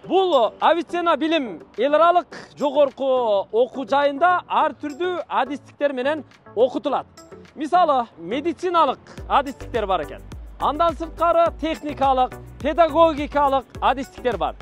Бул Авиценна билим эл аралык жогорку окуу жайында ар түрдүү адистиктер менен окутулат. Мисалы, медициналык адистиктер бар экен. Андан сырткары техникалык, педагогикалык адистиктер бар.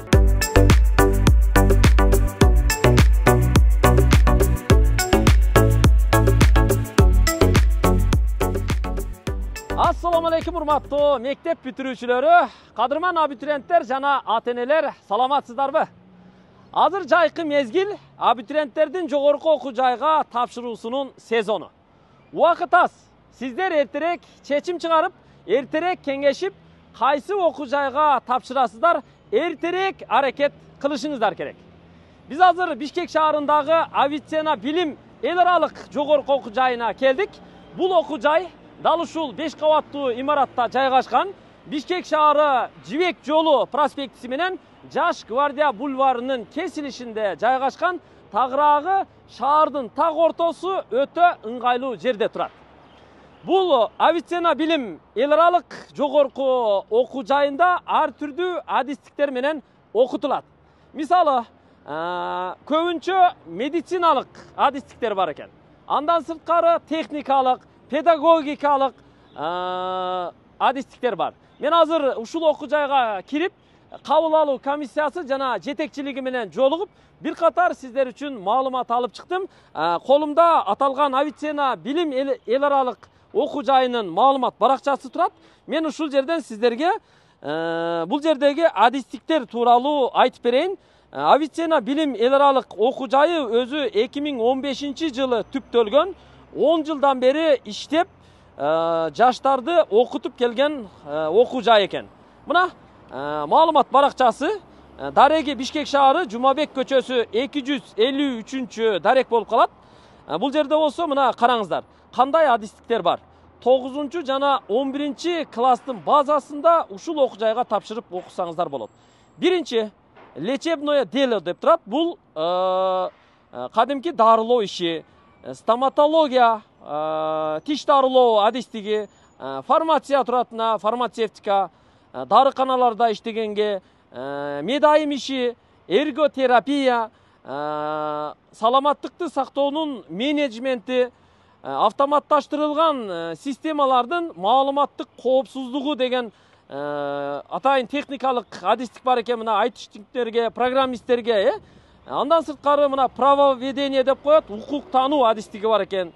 Assalamu alaikum урматтуу мектеп бүтүрүүчүлөрү, кадырман абитуриенттер жана ата-энелер, саламатсыздарбы? Азыр жайкы мезгил абитуриенттердин жогорку окуу жайга тапшыруусунун сезону. Убакыт аз. Сиздер эртерээк чечим чыгарып, эртерээк кеңешип, кайсы окуу жайга тапшырасыздар, эртерээк аракет кылышыңыздар керек. Биз азыр Бишкек шаарындагы Авиценна билим эл аралык жогорку окуу жайына келдик. Бул окуу жай дал ушул 5 кабаттуу имаратта жайгашкан. Бишкек шаары Жибек жолу проспектиси менен Жаш гвардия бульварынын кесилишинде жайгашкан, тагыраагы шаардын так ортосу өтө ыңгайлуу жерде турат. Бул Авиценна билим эл аралык жогорку окуу жайында ар түрдүү адистиктер менен окутулат. Мисалы, көбүнчө медициналык адистиктер бар экен. Андан сырткары техникалык, педагогикалык адистиктер бар. Мен азыр ушул окуу жайга кирип, кабыл алуу комиссиясы жана жетекчилиги менен жолугуп, бир катар сиздер үчүн маалымат алып чыктым. Колумда аталган Авиценна билим эл аралык окуу жайынын маалымат баракчасы турат. Мен ушул жерден сиздерге бул жердеги адистиктер тууралуу айтып берейин. Авиценна билим эл аралык окуу жайы өзү 2015-жылы түптөлгөн. 10 жылдан бери иштеп, жаштарды окутуп келген окуу жай экен. Мына маалымат баракчасы дареги Бишкек шаары Жумабек көчөсү 253 дарек болуп калат. Бул жерде болсо мына караңыздар, кандай адистиктер бар. 9 жана 11 класстын базасында ушул окуу жайга тапшырып окусаңыздар болот. Биринчи лечебное дело деп турат. Бул кадимки дарылоо иши, стоматология, тиш дарылоо адистиги, фармация туратына, фармацевтика, дарыканаларда иштегенге, медайым иши, эрготерапия, саламаттыкты сактоонун менеджменти, автоматташтырылган системалардын маалыматтык коопсуздугу деген атайын техникалык адистик бар экен. Мына айтыштиктерге, программисттерге, андан сырткары мына правоведение деп коет, укук таануу адистиги бар экен.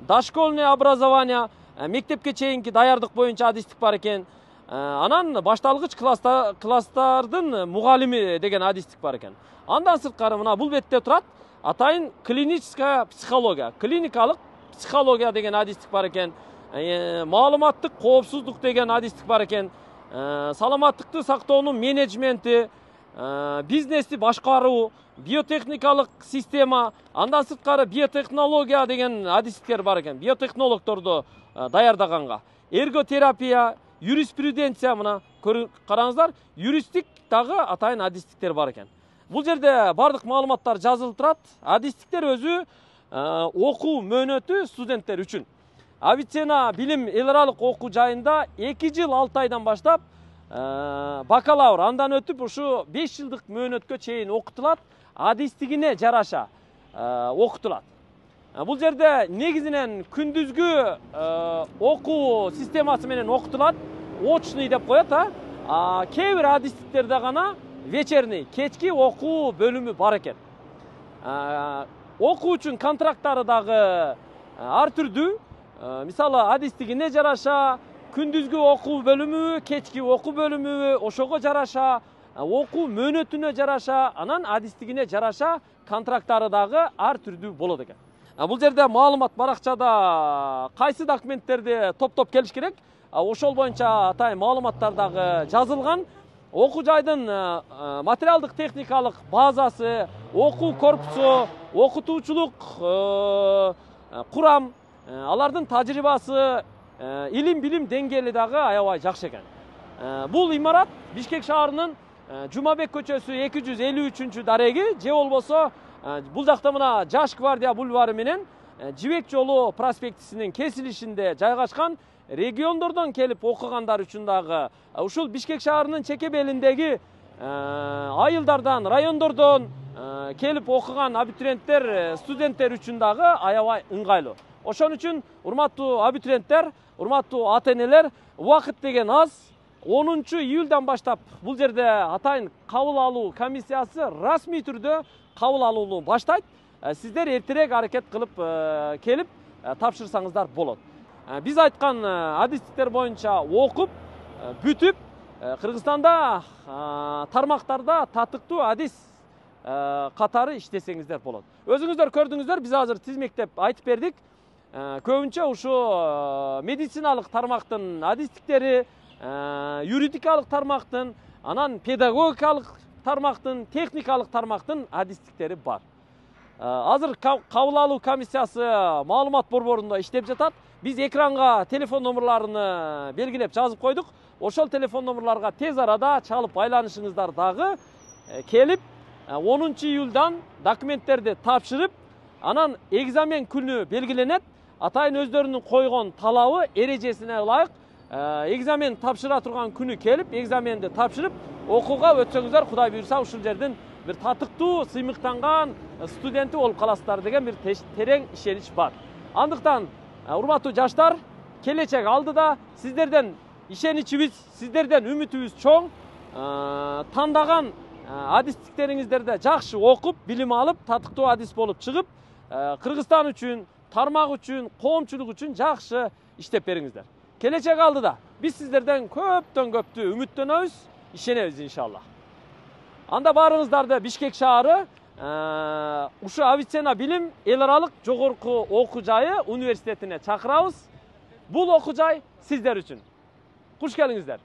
Дошкольное образование, мектепке чейинки даярдык боюнча адистик бар экен. Анан башталгыч класстардын мугалими деген адистик бар экен. Андан сырткары мына бул бетте турат, атайын клиническая психология, клиникалык психология деген адистик бар экен. Маалыматтык коопсуздук деген адистик бар экен. Саламаттыкты сактоонун менеджменти, бизнести башкаруу, биотехникалык система, андан сырткары биотехнология деген адистиктер бар экен. Биотехнологторду даярдаганга. Эрготерапия, юриспруденция, мына караңыздар, юристтик дагы атайын адистиктер бар экен. Бул жерде бардык маалыматтар жазылып турат. Адистиктер өзү окуу мөөнөтү студенттер үчүн. Авиценна билим эл аралык окуу жайында 2 жыл 6 айдан баштап бакалавр, андан өтүп ушу 5 жылдык мөөнөткө чейин окутулат, адистигине жараша окутулат. Бул жерде негизинен күндүзгү окуу системасы менен окутулат, очный деп коет, кээ бир адистиктерде гана вечерний, кечки окуу бөлүмү бар экен. Окуучунун контракттары дагы ар түрдүү. Мисалы, адистигине жараша күндүзгү окуу бөлүмү, кечки окуу бөлүмү, ошого жараша, окуу мөөнөтүнө жараша, анан адистигине жараша контракттары дагы ар түрдүү болот экен. Бул жерде маалымат баракчада кайсы документтерди топтоп келиш керек, ошол боюнча атайын маалыматтар дагы жазылган. Окуу жайдын материалдык техникалык базасы, окуу корпусу, окутуучулук курам, алардын тажрыйбасы, илим билим деңгээли дагы аябай жакшы экен. Бул имарат Бишкек шаарынын Жумабек көчөсү 253 дареги, же болбосо бул жакта мына Жаш гвардия бульвары менен Жибек жолу проспектисинин кесилишинде жайгашкан. Региондордон келип окугандар үчүн дагы ушул Бишкек шаарынын чеке белиндеги айылдардан, райондордон келип окуган абитуриенттер, студенттер үчүн дагы аябай ыңгайлуу. Ошон үчүн урматтуу абитуриенттер, урматтуу ата-энелер, убакыт деген аз. 10-июлдан баштап бул жерде атайын кабыл алуу комиссиясы расмий түрдө кабыл алууну баштайт. Сиздер эртерээк аракет кылып келип тапшырсаңыздар болот. Биз айткан адистиктер боюнча окуп, бүтүп, Кыргызстанда тармактарда татыктуу адис катары иштесеңиздер болот. Өзүңүздөр көрдүңүздөр, биз азыр тизмектеп айтып бердик. Көбүнчө ушу медициналык тармактын адистиктери, юридикалык тармактын, анан педагогикалык тармактын, техникалык тармактын адистиктери бар. Азыр кабыл алуу комиссиясы маалымат борборунда иштеп жатат. Биз экранга телефон номерларыны белгилеп жазып койдук. Ошол телефон номерларга тез арада чалып байланышыңыздар дагы келип 10-июлдан документтерди тапшырып, анан экзамен күнү белгиленет. Атайын өздөрүнүн койгон талабы, эрежесине ылайык экзамен тапшыра турган күнү келип, экзаменди тапшырып, окууга өтсөңүздөр, Кудай буйрса ушул жердин бир татыктуу, сыймыктанган студенти болуп каласыздар деген бир терең ишенич бар. Андыктан, урматтуу жаштар, келечек алдыда, сиздерден ишеничибиз, сиздерден үмүтүбүз чоң. Тандаган адистиктериңиздерде жакшы окуп, билим алып, татыктуу адис болуп чыгып, Кыргызстан үчүн, тармак үчүн, коомчулук үчүн жакшы иштеп бериңиздер. Келечек алдыда биз сиздерден көптөн көптү үмүттөнөбүз, ишенебиз иншалла. Анда баарыңыздарды Бишкек шаары ушу Авиценна билим эл аралык жогорку окуу жайы университетине чакырабыз. Бул окуу жай сиздер үчүн. Куш келиңиздер.